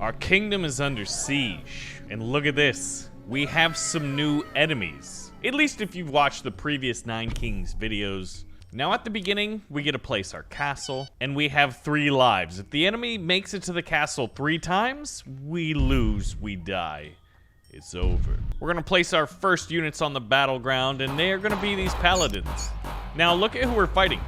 Our kingdom is under siege. And look at this. We have some new enemies. At least if you've watched the previous 9 Kings videos. Now at the beginning, we get to place our castle, and we have 3 lives. If the enemy makes it to the castle 3 times, we lose, we die. It's over. We're gonna place our first units on the battleground, and they are gonna be these paladins. Now look at who we're fighting.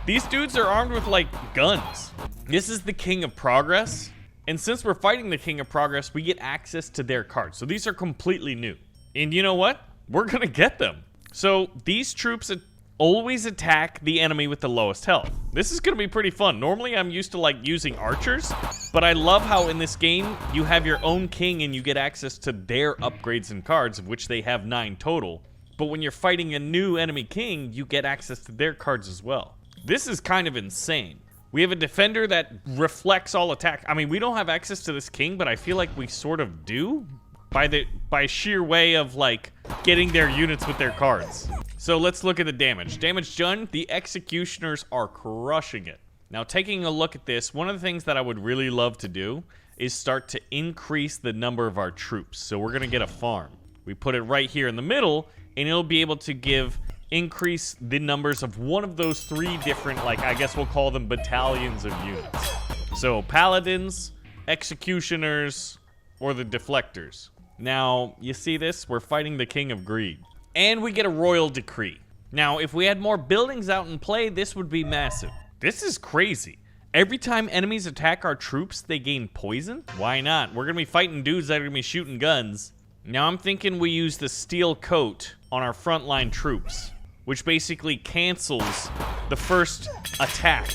These dudes are armed with like guns. This is the King of Progress. And since we're fighting the King of Progress, we get access to their cards. So these are completely new. And you know what? We're gonna get them. So these troops always attack the enemy with the lowest health. This is gonna be pretty fun. Normally I'm used to like using archers, but I love how in this game you have your own king and you get access to their upgrades and cards, of which they have 9 total. But when you're fighting a new enemy king, you get access to their cards as well. This is kind of insane. We have a defender that reflects all attack. I mean, we don't have access to this king, but I feel like we sort of do by sheer way of like getting their units with their cards. So let's look at the damage. Damage done, the executioners are crushing it. Now taking a look at this, one of the things that I would really love to do is start to increase the number of our troops. So we're gonna get a farm. We put it right here in the middle, and it'll be able to increase the numbers of one of those 3 different, like, I guess we'll call them battalions of units. So paladins, executioners, or the deflectors. Now, you see this? We're fighting the King of Greed. And we get a royal decree. Now, if we had more buildings out in play, this would be massive. This is crazy. Every time enemies attack our troops, they gain poison? Why not? We're gonna be fighting dudes that are gonna be shooting guns. Now I'm thinking we use the steel coat on our frontline troops, which basically cancels the first attack.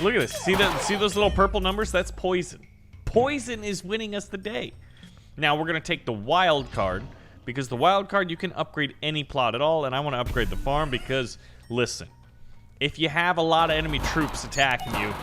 Look at this. See those little purple numbers? That's poison. Poison is winning us the day. Now we're gonna take the wild card, because the wild card you can upgrade any plot at all, and I want to upgrade the farm because, listen, if you have a lot of enemy troops attacking you,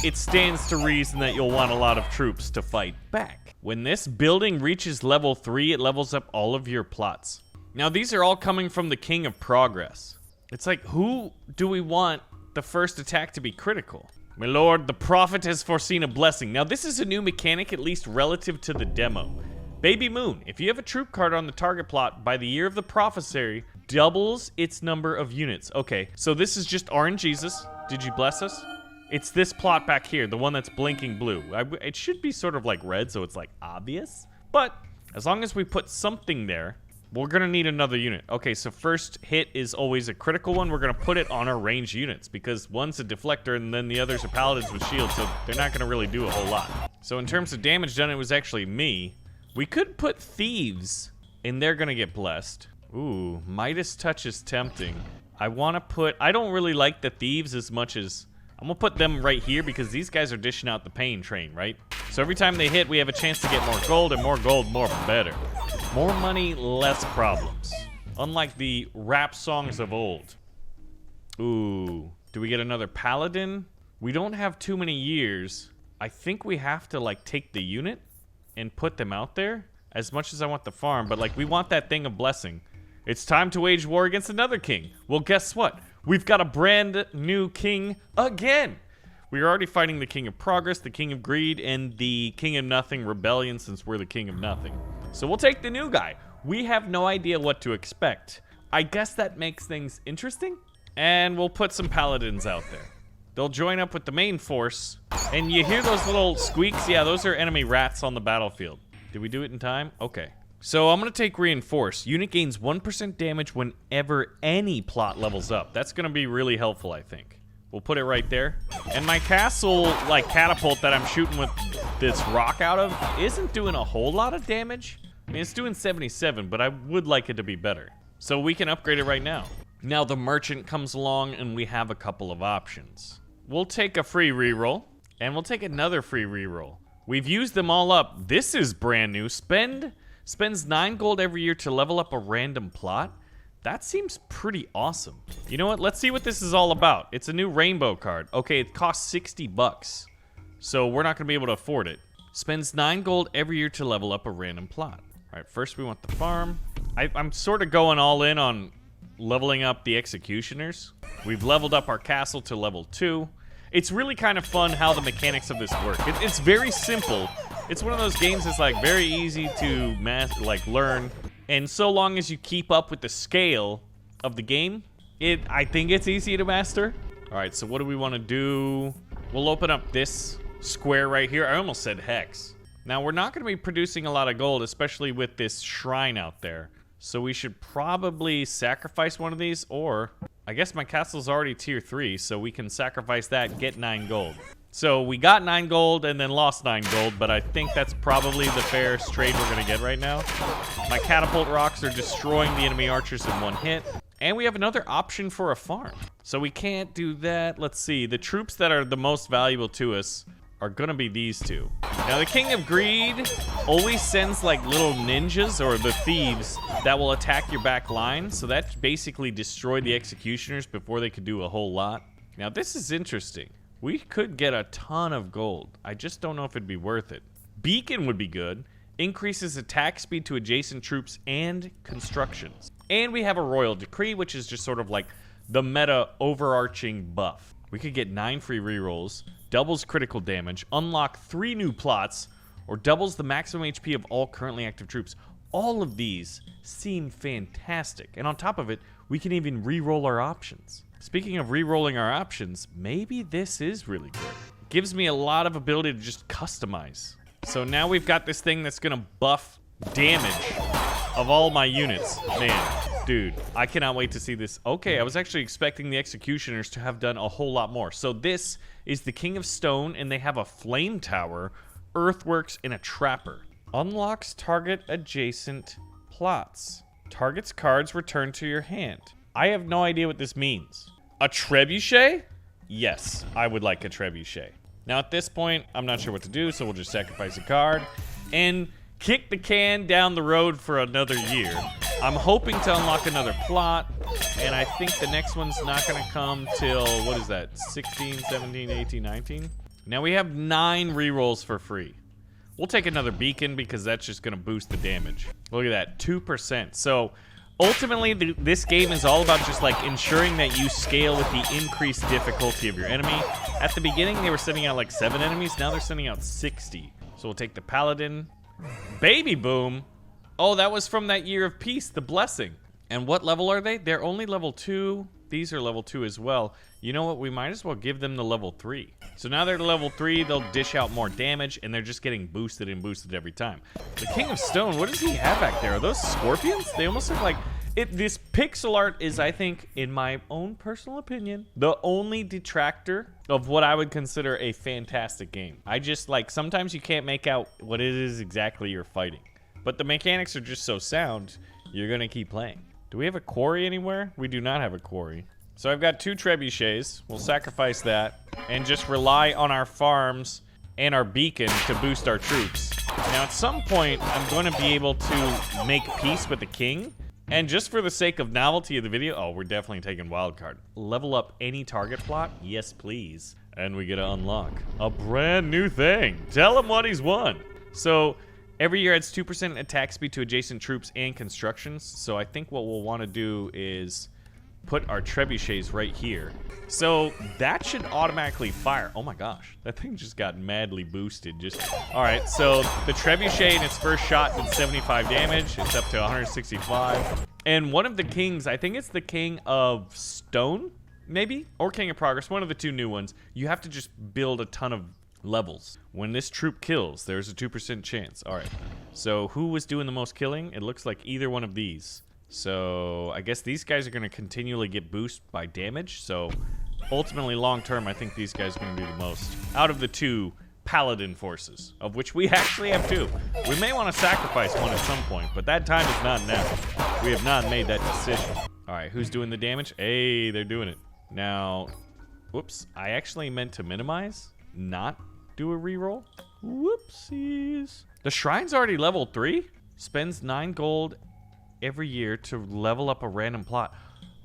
it stands to reason that you'll want a lot of troops to fight back. When this building reaches level 3, it levels up all of your plots. Now these are all coming from the King of Progress. It's like, who do we want the first attack to be critical? My lord, the prophet has foreseen a blessing. Now this is a new mechanic, at least relative to the demo. Baby Moon, if you have a troop card on the target plot by the year of the prophecy, doubles its number of units. Okay, so this is just RNGesus. Did you bless us? It's this plot back here, the one that's blinking blue. It should be sort of like red, so it's like obvious. But as long as we put something there, we're gonna need another unit. Okay, so first hit is always a critical one. We're gonna put it on our ranged units because one's a deflector and then the others are paladins with shields, so they're not gonna really do a whole lot. So in terms of damage done, it was actually me. We could put thieves, and they're gonna get blessed. Ooh, Midas Touch is tempting. I don't really like the thieves as much as, I'm gonna put them right here because these guys are dishing out the pain train, right? So every time they hit, we have a chance to get more gold, and more gold, more better. More money, less problems. Unlike the rap songs of old. Ooh, do we get another paladin? We don't have too many years. I think we have to like take the unit and put them out there, as much as I want the farm, but like we want that thing of blessing. It's time to wage war against another king. Well, guess what? We've got a brand new king again. We are already fighting the King of Progress, the King of Greed, and the King of Nothing Rebellion, since we're the King of Nothing. So we'll take the new guy. We have no idea what to expect. I guess that makes things interesting. And we'll put some paladins out there. They'll join up with the main force. And you hear those little squeaks? Yeah, those are enemy rats on the battlefield. Did we do it in time? Okay. So I'm going to take Reinforce. Unit gains 1% damage whenever any plot levels up. That's going to be really helpful, I think. We'll put it right there. And my castle, like, catapult that I'm shooting with this rock out of isn't doing a whole lot of damage. I mean, it's doing 77, but I would like it to be better. So we can upgrade it right now. Now the merchant comes along, and we have a couple of options. We'll take a free reroll, and we'll take another free reroll. We've used them all up. This is brand new. Spends 9 gold every year to level up a random plot. That seems pretty awesome. You know what? Let's see what this is all about. It's a new rainbow card. Okay, it costs 60 bucks. So we're not gonna be able to afford it. Spends 9 gold every year to level up a random plot. All right, first we want the farm. I'm sort of going all in on leveling up the executioners. We've leveled up our castle to level 2. It's really kind of fun how the mechanics of this work. It's very simple, It's one of those games that's like very easy to learn, and so long as you keep up with the scale of the game, I think it's easy to master. All right, so what do we want to do? We'll open up this square right here. I almost said hex. Now, we're not going to be producing a lot of gold, especially with this shrine out there. So we should probably sacrifice one of these, or I guess my castle's already tier 3, so we can sacrifice that, get 9 gold. So we got 9 gold and then lost 9 gold, but I think that's probably the fairest trade we're going to get right now. My catapult rocks are destroying the enemy archers in 1 hit. And we have another option for a farm. So we can't do that. Let's see. The troops that are the most valuable to us are gonna be these 2. Now the King of Greed always sends like little ninjas or the thieves that will attack your back line. So that basically destroyed the executioners before they could do a whole lot. Now this is interesting. We could get a ton of gold. I just don't know if it'd be worth it. Beacon would be good. Increases attack speed to adjacent troops and constructions. And we have a Royal Decree, which is just sort of like the meta overarching buff. We could get 9 free rerolls, doubles critical damage, unlock 3 new plots, or doubles the maximum HP of all currently active troops. All of these seem fantastic. And on top of it, we can even reroll our options. Speaking of rerolling our options, maybe this is really good. It gives me a lot of ability to just customize. So now we've got this thing that's gonna buff damage of all my units. Man, dude, I cannot wait to see this. Okay, I was actually expecting the executioners to have done a whole lot more. So this is the King of Stone, and they have a flame tower, earthworks, and a trapper. Unlocks target adjacent plots. Target's cards return to your hand. I have no idea what this means. A trebuchet? Yes, I would like a trebuchet. Now at this point, I'm not sure what to do, so we'll just sacrifice a card and kick the can down the road for another year. I'm hoping to unlock another plot, and I think the next one's not gonna come till, what is that, 16, 17, 18, 19? Now we have 9 rerolls for free. We'll take another beacon because that's just gonna boost the damage. Look at that, 2%. So ultimately, this game is all about just like ensuring that you scale with the increased difficulty of your enemy. At the beginning, they were sending out like 7 enemies. Now they're sending out 60. So we'll take the Paladin. Baby Boom. Oh, that was from that Year of Peace, the Blessing. And what level are they? They're only level 2. These are level 2 as well. You know what? We might as well give them the level 3. So now they're level 3. They'll dish out more damage, and they're just getting boosted and boosted every time. The King of Stone, what does he have back there? Are those scorpions? They almost look like... This pixel art is, I think, in my own personal opinion, the only detractor of what I would consider a fantastic game. I just, like, sometimes you can't make out what it is exactly you're fighting. But the mechanics are just so sound, you're gonna keep playing. Do we have a quarry anywhere? We do not have a quarry. So I've got 2 trebuchets. We'll sacrifice that and just rely on our farms and our beacon to boost our troops. Now, at some point, I'm going to be able to make peace with the king. And just for the sake of novelty of the video, oh, we're definitely taking wildcard. Level up any target plot? Yes, please. And we get to unlock a brand new thing. Tell him what he's won. So every year adds 2% attack speed to adjacent troops and constructions. So I think what we'll want to do is put our trebuchets right here. So that should automatically fire. Oh my gosh, that thing just got madly boosted. All right, so the trebuchet in its first shot did 75 damage. It's up to 165. And one of the kings, I think it's the King of Stone, maybe? Or King of Progress, one of the 2 new ones. You have to just build a ton of levels. When this troop kills, there's a 2% chance. All right, so who was doing the most killing? It looks like either one of these. So I guess these guys are going to continually get boosted by damage. So ultimately, long term, I think these guys are going to do the most out of the 2 paladin forces, of which we actually have 2. We may want to sacrifice one at some point, but that time is not now. We have not made that decision. All right, who's doing the damage? Hey, they're doing it. Now, whoops, I actually meant to minimize, not do a reroll. Whoopsies. The shrine's already level 3. Spends 9 gold every year to level up a random plot.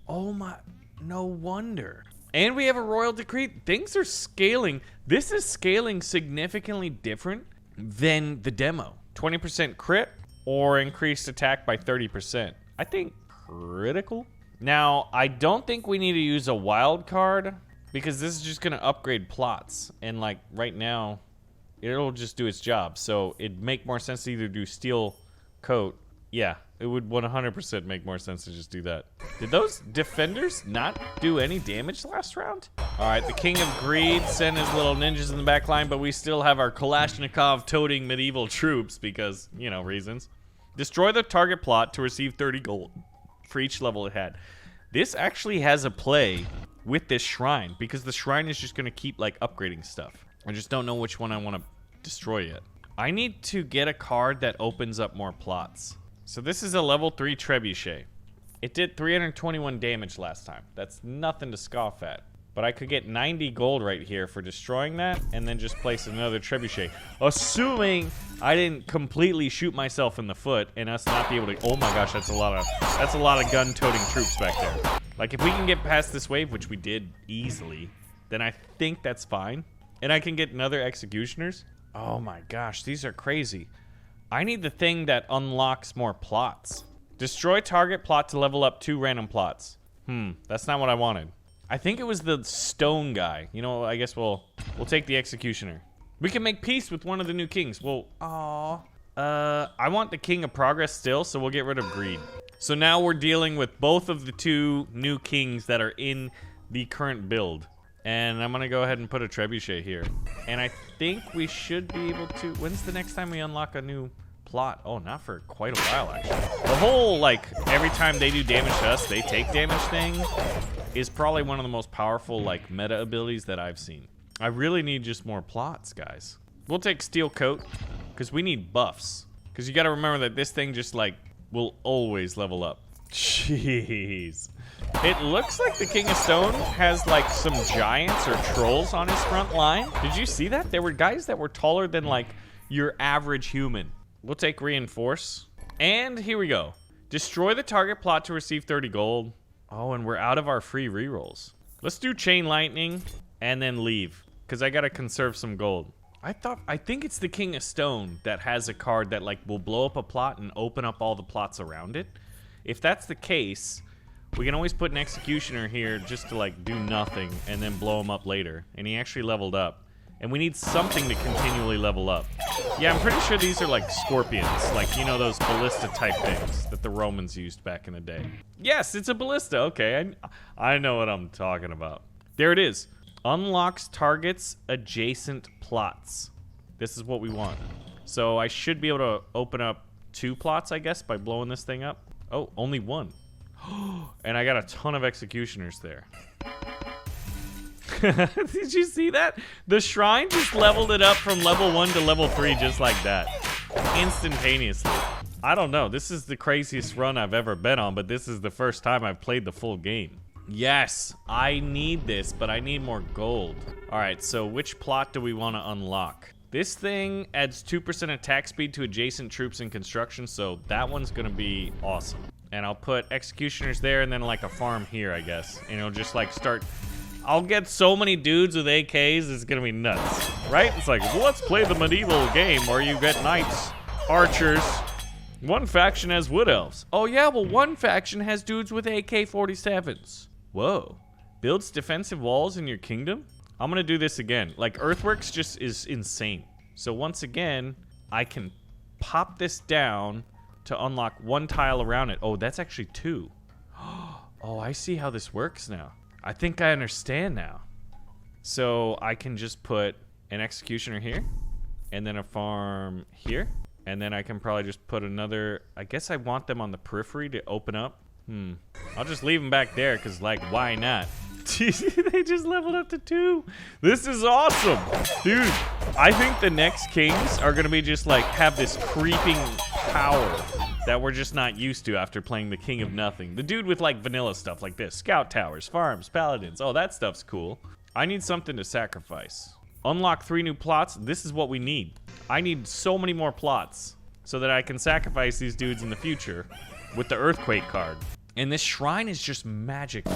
Oh my, no wonder. And we have a Royal Decree. Things are scaling. This is scaling significantly different than the demo. 20% crit or increased attack by 30%. I think critical. Now, I don't think we need to use a wild card because this is just gonna upgrade plots. And like right now, it'll just do its job. So it'd make more sense to either do steel coat. Yeah, it would 100% make more sense to just do that. Did those defenders not do any damage last round? All right, the King of Greed sent his little ninjas in the back line, but we still have our Kalashnikov-toting medieval troops because, you know, reasons. Destroy the target plot to receive 30 gold for each level it had. This actually has a play with this shrine because the shrine is just going to keep, like, upgrading stuff. I just don't know which one I want to destroy yet. I need to get a card that opens up more plots. So this is a level 3 trebuchet. It did 321 damage last time. That's nothing to scoff at. But I could get 90 gold right here for destroying that and then just place another trebuchet. Assuming I didn't completely shoot myself in the foot and us not be able to... Oh my gosh, that's a lot of gun-toting troops back there. Like, if we can get past this wave, which we did easily, then I think that's fine. And I can get another executioners. Oh my gosh, these are crazy. I need the thing that unlocks more plots. Destroy target plot to level up 2 random plots. That's not what I wanted. I think it was the stone guy. You know, I guess we'll take the executioner. We can make peace with one of the new kings. Well, I want the king of progress still, so we'll get rid of greed. So now we're dealing with both of the 2 new kings that are in the current build. And I'm gonna go ahead and put a trebuchet here. And I think we should be able to... When's the next time we unlock a new plot? Oh, not for quite a while, actually. The whole, like, every time they do damage to us, they take damage thing is probably one of the most powerful, like, meta abilities that I've seen. I really need just more plots, guys. We'll take steel coat, because we need buffs. Because you gotta remember that this thing just, like, will always level up. Jeez. It looks like the King of Stone has, like, some giants or trolls on his front line. Did you see that? There were guys that were taller than, like, your average human. We'll take Reinforce. And here we go. Destroy the target plot to receive 30 gold. Oh, and we're out of our free rerolls. Let's do Chain Lightning and then leave, because I gotta conserve some gold. I think it's the King of Stone that has a card that, like, will blow up a plot and open up all the plots around it. If that's the case... We can always put an executioner here just to, like, do nothing and then blow him up later. And he actually leveled up. And we need something to continually level up. Yeah, I'm pretty sure these are, like, scorpions. Like, you know, those ballista type things that the Romans used back in the day. Yes, it's a ballista. Okay, I know what I'm talking about. There it is. Unlocks targets adjacent plots. This is what we want. So I should be able to open up 2 plots, I guess, by blowing this thing up. Oh, only 1. And I got a ton of executioners there. Did you see that? The shrine just leveled it up from level 1 to level 3 just like that. Instantaneously. I don't know. This is the craziest run I've ever been on, but this is the first time I've played the full game. Yes, I need this, but I need more gold. Alright, so which plot do we want to unlock? This thing adds 2% attack speed to adjacent troops in construction, so that one's going to be awesome. And I'll put executioners there and then like a farm here, I guess. And it'll just like start... I'll get so many dudes with AKs, it's gonna be nuts. Right? It's like, well, let's play the medieval game where you get knights, archers. One faction has wood elves. Oh yeah, well one faction has dudes with AK-47s. Whoa. Builds defensive walls in your kingdom? I'm gonna do this again. Like, earthworks just is insane. So once again, I can pop this down to unlock 1 tile around it. Oh, that's actually 2. Oh, I see how this works now. I think I understand now. So I can just put an executioner here, and then a farm here, and then I can probably just put another... I guess I want them on the periphery to open up. I'll just leave them back there, because, like, why not? They just leveled up to 2. This is awesome. Dude, I think the next kings are going to be just, like, have this creeping power that we're just not used to after playing the King of Nothing. The dude with, like, vanilla stuff like this. Scout towers, farms, paladins. Oh, that stuff's cool. I need something to sacrifice. Unlock 3 new plots. This is what we need. I need so many more plots so that I can sacrifice these dudes in the future with the Earthquake card. And this shrine is just magical.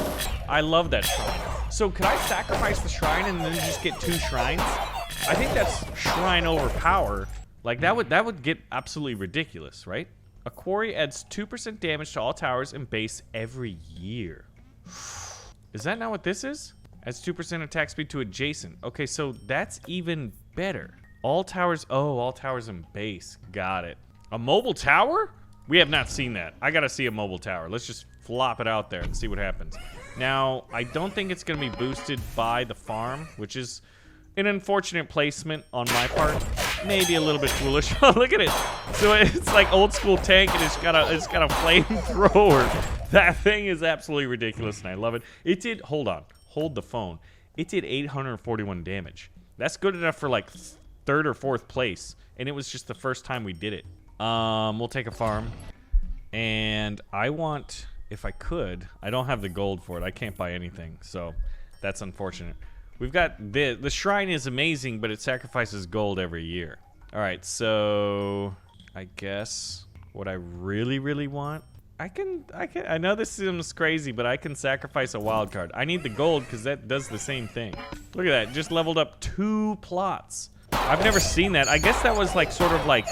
I love that shrine. So could I sacrifice the shrine and then just get 2 shrines? I think that's shrine overpower. Like, that would get absolutely ridiculous, right? A quarry adds 2% damage to all towers and base every year. Is that not what this is? Adds 2% attack speed to adjacent. Okay, so that's even better. All towers. Oh, all towers and base. Got it. A mobile tower? We have not seen that. I gotta see a mobile tower. Let's just flop it out there and see what happens. Now, I don't think it's gonna be boosted by the farm, which is an unfortunate placement on my part. Maybe a little bit foolish. Oh, look at it. So it's like old school tank, and it's got a flamethrower. That thing is absolutely ridiculous, and I love it. It did. Hold on. Hold the phone. It did 841 damage. That's good enough for like 3rd or 4th place, and it was just the first time we did it. We'll take a farm, and I want, if I could, I don't have the gold for it. I can't buy anything, so that's unfortunate. We've got the shrine is amazing, but it sacrifices gold every year. All right, so I guess what I really want, I know this seems crazy, but I can sacrifice a wild card. I need the gold because that does the same thing. Look at that, just leveled up 2 plots. I've never seen that. I guess that was like sort of like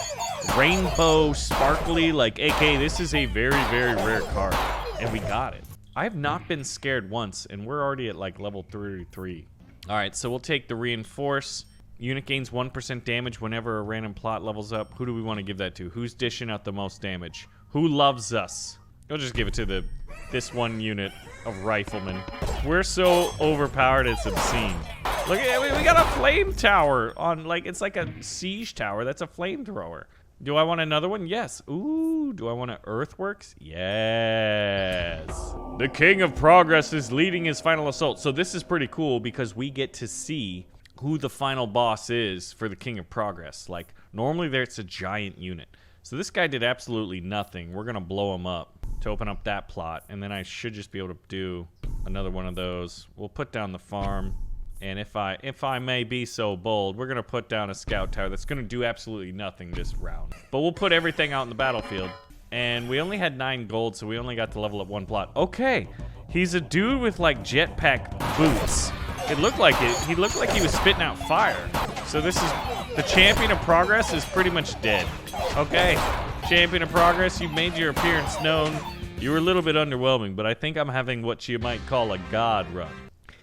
rainbow sparkly, like AK. This is a very rare card, and we got it. I have not been scared once, and we're already at like level 33. All right, so we'll take the reinforce. Unit gains 1% damage whenever a random plot levels up. Who do we want to give that to? Who's dishing out the most damage? Who loves us? We'll just give it to this one unit of riflemen. We're so overpowered, it's obscene. Look at it, we got a flame tower on, like, it's like a siege tower. That's a flamethrower. Do I want another one? Yes. Ooh, do I want an earthworks? Yes. The King of Progress is leading his final assault. So this is pretty cool because we get to see who the final boss is for the King of Progress. Like, normally there's a giant unit. So this guy did absolutely nothing. We're gonna blow him up to open up that plot, and then I should just be able to do another one of those. We'll put down the farm. And if I may be so bold, we're gonna put down a scout tower that's gonna do absolutely nothing this round. But we'll put everything out in the battlefield. And we only had 9 gold, so we only got to level up 1 plot. Okay, he's a dude with like jetpack boots. It looked like it. He looked like he was spitting out fire. So this is the Champion of Progress is pretty much dead. Okay, Champion of Progress, you made your appearance known. You were a little bit underwhelming, but I think I'm having what you might call a god run.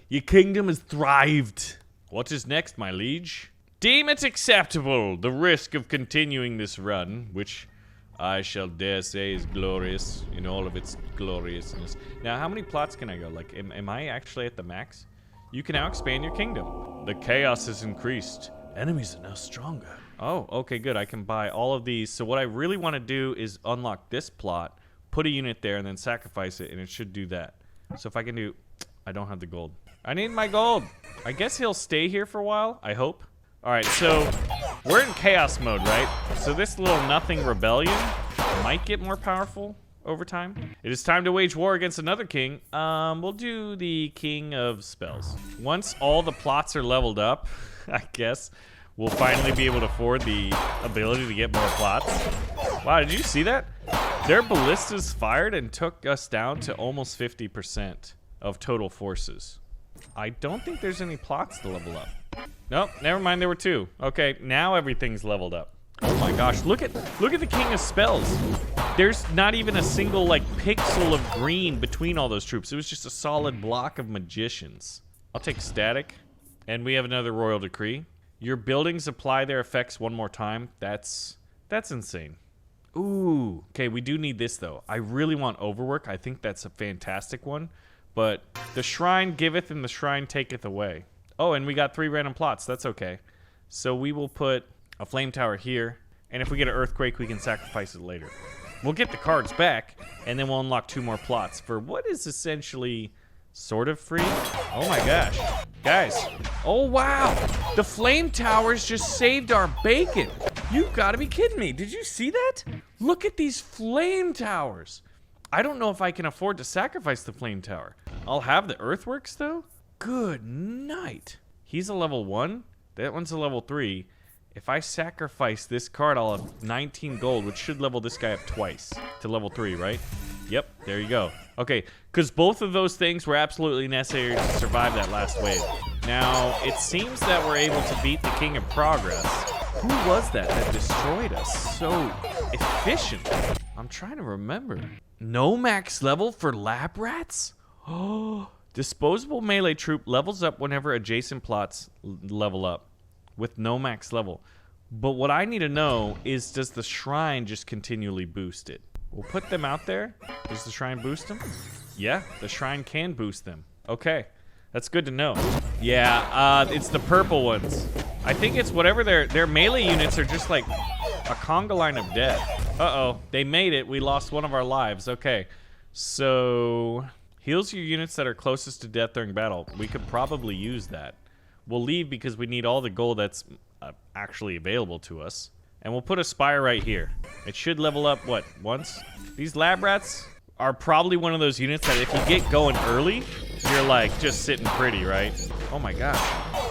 Your kingdom has thrived. What is next, my liege? Deem it acceptable the risk of continuing this run, which I shall dare say is glorious in all of its gloriousness. Now, how many plots can I go? Like, am I actually at the max? You can now expand your kingdom. The chaos has increased. Enemies are now stronger. Oh, okay, good. I can buy all of these. So what I really want to do is unlock this plot, put a unit there, and then sacrifice it, and it should do that. So if I can do... I don't have the gold. I need my gold. I guess he'll stay here for a while, I hope. All right, so we're in chaos mode, right? So this little nothing rebellion might get more powerful over time. It is time to wage war against another king. We'll do the King of Spells. Once all the plots are leveled up, I guess, we'll finally be able to afford the ability to get more plots. Wow, did you see that? Their ballistas fired and took us down to almost 50% of total forces. I don't think there's any plots to level up. Nope, never mind, there were 2. Okay, now everything's leveled up. Oh my gosh, look at the King of Spells. There's not even a single like pixel of green between all those troops. It was just a solid block of magicians. I'll take static. And we have another royal decree. Your buildings apply their effects one more time. That's insane. Ooh, okay, we do need this though. I really want overwork. I think that's a fantastic one. But the shrine giveth and the shrine taketh away. Oh, and we got 3 random plots. That's okay. So we will put a flame tower here. And if we get an earthquake, we can sacrifice it later. We'll get the cards back, and then we'll unlock 2 more plots for what is essentially sort of free. Oh my gosh. Guys. Oh, wow. The flame towers just saved our bacon. You've got to be kidding me. Did you see that? Look at these flame towers. I don't know if I can afford to sacrifice the flame tower. I'll have the earthworks, though. Good night. He's a level 1. That one's a level 3. If I sacrifice this card, I'll have 19 gold, which should level this guy up twice to level 3, right? Yep, there you go. Okay, because both of those things were absolutely necessary to survive that last wave. Now, it seems that we're able to beat the King of Progress. Who was that destroyed us so efficiently? I'm trying to remember. No max level for lab rats? Oh, disposable melee troop levels up whenever adjacent plots level up. with no max level. But what I need to know is, does the shrine just continually boost it? We'll put them out there. Does the shrine boost them? Yeah, the shrine can boost them. Okay, that's good to know. Yeah, it's the purple ones. I think it's whatever their melee units are, just like a conga line of death. Uh-oh, they made it. We lost one of our lives. Okay, so heals your units that are closest to death during battle. We could probably use that. We'll leave because we need all the gold that's actually available to us. And we'll put a spire right here. It should level up, what, once? These lab rats are probably one of those units that if you get going early, you're like just sitting pretty, right? Oh my gosh.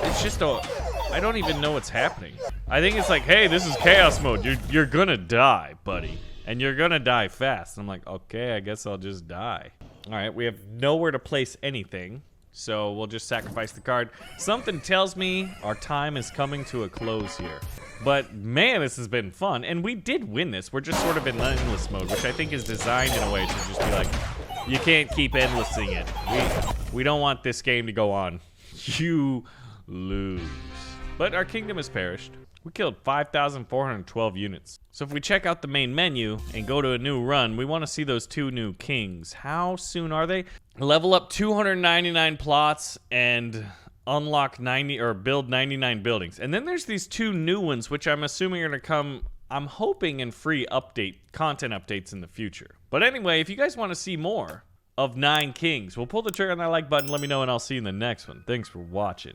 It's just I don't even know what's happening. I think it's like, hey, this is chaos mode. You're gonna die, buddy. And you're gonna die fast. I'm like, okay, I guess I'll just die. All right, we have nowhere to place anything. So we'll just sacrifice the card. Something tells me our time is coming to a close here. But man, this has been fun. And we did win this. We're just sort of in endless mode, which I think is designed in a way to just be like, you can't keep endlessing it. We don't want this game to go on. You lose. But our kingdom has perished. We killed 5,412 units. So if we check out the main menu and go to a new run, we want to see those 2 new kings. How soon are they? Level up 299 plots and unlock 90 or build 99 buildings. And then there's these 2 new ones, which I'm assuming are going to come, I'm hoping, in free content updates in the future. But anyway, if you guys want to see more of 9 Kings, we'll pull the trigger on that like button. Let me know and I'll see you in the next one. Thanks for watching.